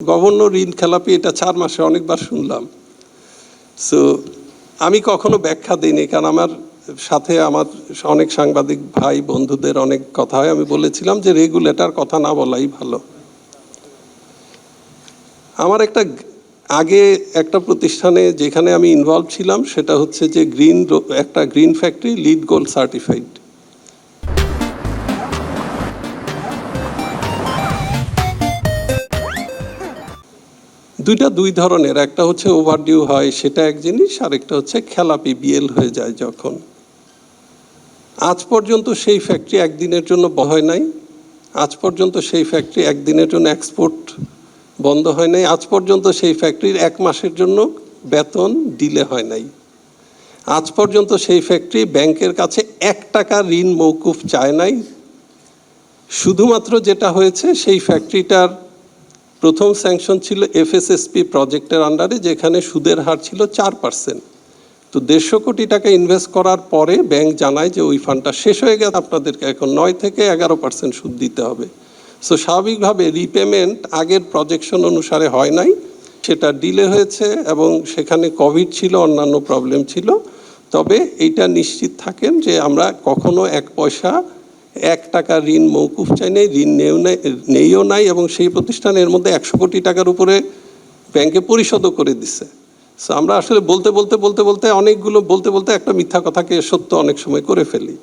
Governor ঋণ খেলাপি, এটা 4 মাসে অনেকবার শুনলাম। সো আমি কখনো ব্যাখ্যা দিইনি, কারণ আমার সাথে আমার অনেক সাংবাদিক ভাই বন্ধুদের অনেক কথা হয়। আমি বলেছিলাম যে রেগুলেটর কথা না বলাই ভালো। আমার আগে একটা প্রতিষ্ঠানে যেখানে আমি ইনভলভ ছিলাম, সেটা হচ্ছে যে একটা green factory lead gold certified. দুই ধরনের, একটা হচ্ছে ওভারডিউ হয়, সেটা এক জিনিস, আর একটা হচ্ছে খেলাপি বিএল হয়ে যায় যখন। আজ পর্যন্ত সেই ফ্যাক্টরি একদিনের জন্য বন্ধ হয় নাই, আজ পর্যন্ত সেই ফ্যাক্টরি একদিনের জন্য এক্সপোর্ট বন্ধ হয় নাই, আজ পর্যন্ত সেই ফ্যাক্টরির 1 মাসের জন্য বেতন ডিলে হয় নাই, আজ পর্যন্ত সেই ফ্যাক্টরি ব্যাংকের কাছে 1 টাকা ঋণ মৌকুফ চায় নাই। শুধুমাত্র যেটা হয়েছে, সেই ফ্যাক্টরিটার প্রথম স্যাংশন ছিল এফএসএসপি প্রজেক্টের আন্ডারে, যেখানে সুদের হার ছিল 4%। তো 150 কোটি টাকা ইনভেস্ট করার পরে ব্যাংক জানায় যে ওই ফান্ডটা শেষ হয়ে গেছে, আপনাদেরকে এখন 9 থেকে 11% সুদ দিতে হবে। সো স্বাভাবিকভাবে রিপেমেন্ট আগের প্রজেকশন অনুসারে হয় নাই, সেটা ডিলে হয়েছে, এবং সেখানে কোভিড ছিল, অন্যান্য প্রবলেম ছিল। তবে এইটা নিশ্চিত থাকেন যে আমরা কখনো 1 পয়সা 1 টাকা ঋণ মৌকুফ চাই নাই, ঋণ নেইও নাই, এবং সেই প্রতিষ্ঠানের মধ্যে 100 কোটি টাকার উপরে ব্যাংকে পরিশোধও করে দিছে। সো আমরা আসলে বলতে বলতে একটা মিথ্যা কথাকে সত্য অনেক সময় করে ফেলি।